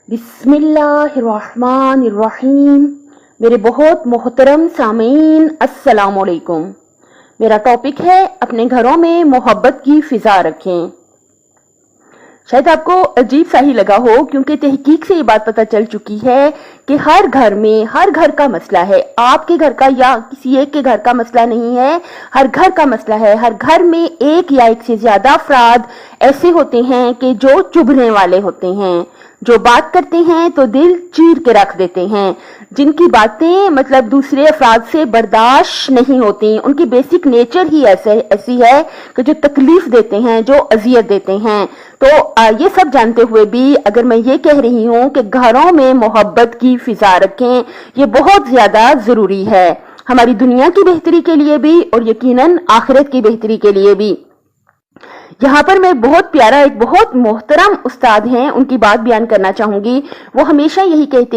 बिस्मिल्लाहिर्रहमानिर्रहीम। मेरे बहुत मोहतरम सामीन, अस्सलाम वालेकुम। मेरा टॉपिक है अपने घरों में मोहब्बत की फिजा रखें। शायद आपको अजीब सा ही लगा हो, क्योंकि तहकीक से ये बात पता चल चुकी है कि हर घर में, हर घर का मसला है। आपके घर का या किसी एक के घर का मसला नहीं है, हर घर का मसला है। हर घर में एक या एक से ज्यादा अफराद ऐसे होते हैं कि जो चुभने वाले होते हैं, जो बात करते हैं तो दिल चीर के रख देते हैं, जिनकी बातें मतलब दूसरे अफराद से बर्दाश्त नहीं होती। उनकी बेसिक नेचर ही ऐसी है कि जो तकलीफ देते हैं, जो अजियत देते हैं। तो ये सब जानते हुए भी अगर मैं ये कह रही हूँ कि घरों में मोहब्बत की फिजा रखें, ये बहुत ज्यादा जरूरी है, हमारी दुनिया की बेहतरी के लिए भी और यकीनन आखिरत की बेहतरी के लिए भी। यहाँ पर मैं बहुत प्यारा, एक बहुत मोहतरम उस्ताद हैं, उनकी बात बयान करना चाहूंगी। वो हमेशा यही कहते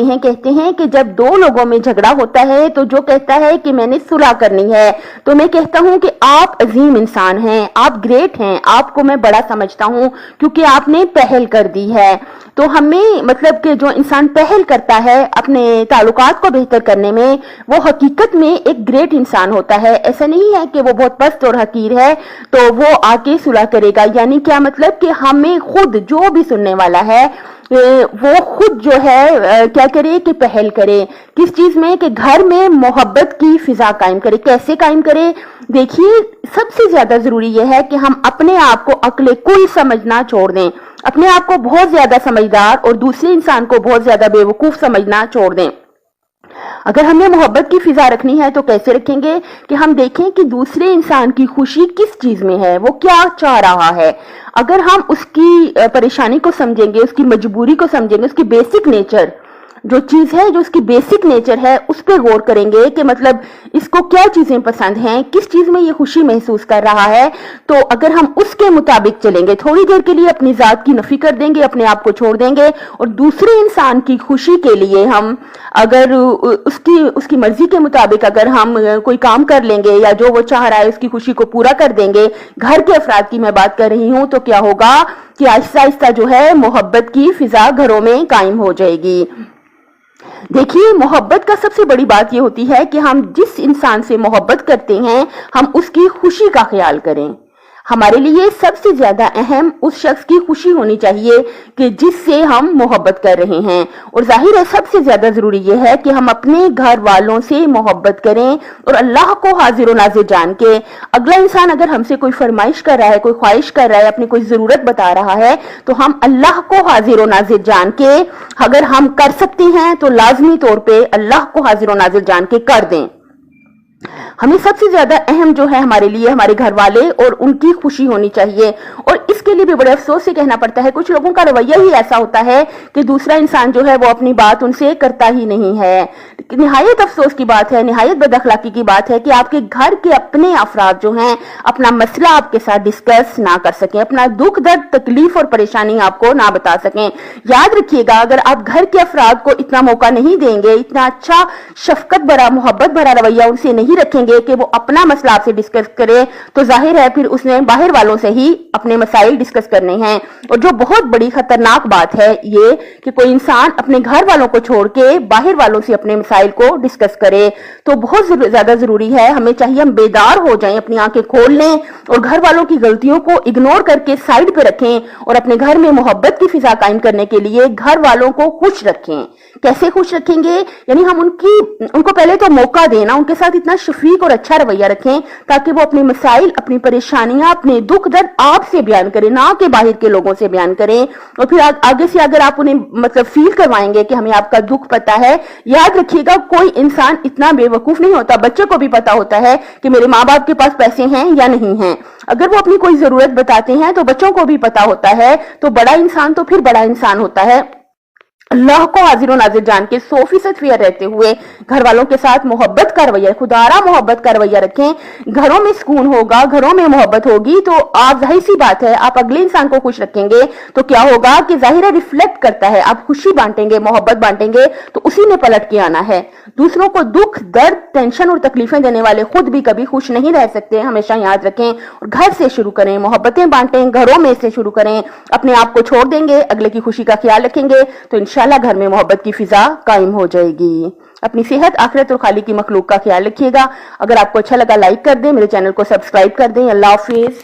हैं कि जब दो लोगों में झगड़ा होता है तो जो कहता है कि मैंने सुलह करनी है, तो मैं कहता हूं कि आप अजीम इंसान हैं, आप ग्रेट हैं, आपको मैं बड़ा समझता हूं क्योंकि आपने पहल कर दी है। तो हमें मतलब कि जो इंसान पहल करता है अपने ताल्लुकात को बेहतर करने में, वो हकीकत में एक ग्रेट इंसान होता है। ऐसा नहीं है कि वो बहुत पस्त और हकीर है तो वो आके सुलह करेगा। यानी क्या मतलब कि हमें खुद, जो भी सुनने वाला है वो खुद जो है क्या करे कि पहल करे। किस चीज में? कि घर में मोहब्बत की फिजा कायम करे। कैसे कायम करे? देखिए, सबसे ज्यादा जरूरी यह है कि हम अपने आप को अक्ल कुल समझना छोड़ दें, अपने आप को बहुत ज्यादा समझदार और दूसरे इंसान को बहुत ज्यादा बेवकूफ समझना छोड़ दें। अगर हमें मोहब्बत की फिजा रखनी है तो कैसे रखेंगे? कि हम देखें कि दूसरे इंसान की खुशी किस चीज में है, वो क्या चाह रहा है। अगर हम उसकी परेशानी को समझेंगे, उसकी मजबूरी को समझेंगे, उसकी बेसिक नेचर जो चीज है, जो उसकी बेसिक नेचर है, उस पर गौर करेंगे कि मतलब इसको क्या चीजें पसंद हैं, किस चीज में ये खुशी महसूस कर रहा है, तो अगर हम उसके मुताबिक चलेंगे, थोड़ी देर के लिए अपनी जात की नफी कर देंगे, अपने आप को छोड़ देंगे और दूसरे इंसान की खुशी के लिए हम अगर उसकी मर्जी के मुताबिक अगर हम कोई काम कर लेंगे या जो वो चाह रहा है उसकी खुशी को पूरा कर देंगे, घर के अफराद की मैं बात कर रही हूं, तो क्या होगा कि आहिस्ता आहिस्ता जो है मोहब्बत की फिजा घरों में कायम हो जाएगी। देखिए, मोहब्बत का सबसे बड़ी बात यह होती है कि हम जिस इंसान से मोहब्बत करते हैं हम उसकी खुशी का ख्याल करें। हमारे लिए सबसे ज्यादा अहम उस शख्स की खुशी होनी चाहिए कि जिससे हम मोहब्बत कर रहे हैं। और जाहिर है सबसे ज्यादा जरूरी यह है कि हम अपने घर वालों से मोहब्बत करें और अल्लाह को हाजिर नाजिर जान के, अगला इंसान अगर हमसे कोई फरमाइश कर रहा है, कोई ख्वाहिश कर रहा है, अपनी कोई जरूरत बता रहा है, तो हम अल्लाह को हाजिर नाजिर जान के अगर हम कर सकते हैं तो लाजमी तौर पर अल्लाह को हाजिर नाजिर जान के कर दें। हमें सबसे ज्यादा अहम जो है हमारे लिए हमारे घर वाले और उनकी खुशी होनी चाहिए। और इसके लिए भी बड़े अफसोस से कहना पड़ता है, कुछ लोगों का रवैया ही ऐसा होता है कि दूसरा इंसान जो है वो अपनी बात उनसे करता ही नहीं है। निहायत अफसोस की बात है, निहायत बदअखलाकी की बात है कि आपके घर के अपने अफराद जो हैं अपना मसला आपके साथ डिस्कस ना कर सकें, अपना दुख दर्द तकलीफ और परेशानी आपको ना बता सकें। याद रखिएगा, अगर आप घर के अफराद को इतना मौका नहीं देंगे, इतना अच्छा शफकत भरा मोहब्बत भरा रवैया उनसे नहीं रखेंगे कि वो अपना मसला आपसे डिस्कस करे, तो जाहिर है फिर उसने बाहर वालों से ही अपने मसाइल डिस्कस करने हैं। और जो बहुत बड़ी खतरनाक बात है ये कि कोई इंसान अपने घर वालों को छोड़ के बाहर वालों से अपने मसाइल को डिस्कस करे, तो बहुत ज्यादा जरूरी है, हमें चाहिए हम बेदार हो जाएं, अपनी आंखें खोल लें और घर वालों की गलतियों को इग्नोर करके साइड पे रखें और अपने घर में मोहब्बत की फिजा कायम करने के लिए घर वालों को खुश रखें। कैसे खुश रखेंगे? यानी हम उनको पहले तो मौका देना, उनके साथ इतना शफीक और अच्छा रवैया रखें ताकि वो अपने मसाइल, अपनी परेशानियां, अपने दुख दर्द आपसे बयान करें, ना कि बाहर के लोगों से बयान करें। और फिर आगे से अगर आप उन्हें मतलब फील करवाएंगे कि हमें आपका दुख पता है, याद रखिएगा कोई इंसान इतना बेवकूफ नहीं होता, बच्चे को भी पता होता है कि मेरे माँ बाप के पास पैसे हैं या नहीं हैं। अगर वो अपनी कोई जरूरत बताते हैं तो बच्चों को भी पता होता है। तो बड़ा इंसान तो फिर बड़ा इंसान होता है। अल्लाह को हाजिर नाजिर जान के 100% फेयर रहते हुए घर वालों के साथ मोहब्बत का रवैया, खुदारा मोहब्बत का रवैया रखें। घरों में सुकून होगा, घरों में मोहब्बत होगी तो आप, जाहिर सी बात है, आप अगले इंसान को खुश रखेंगे तो क्या होगा कि जाहिर है रिफ्लेक्ट करता है, आप खुशी बांटेंगे, मोहब्बत बांटेंगे तो उसी ने पलट के आना है। दूसरों को दुख दर्द टेंशन और तकलीफें देने वाले खुद भी कभी खुश नहीं रह सकते, हमेशा याद रखें। और घर से शुरू करें, मोहब्बतें बांटें, घरों में से शुरू करें। अपने आप को छोड़ देंगे, अगले की खुशी का ख्याल रखेंगे तो इंशाअल्लाह इंशाल्लाह घर में मोहब्बत की फिजा कायम हो जाएगी। अपनी सेहत, आखिरत और खाली की मखलूक का ख्याल रखिएगा। अगर आपको अच्छा लगा लाइक कर दें, मेरे चैनल को सब्सक्राइब कर दें। अल्लाह हाफिज।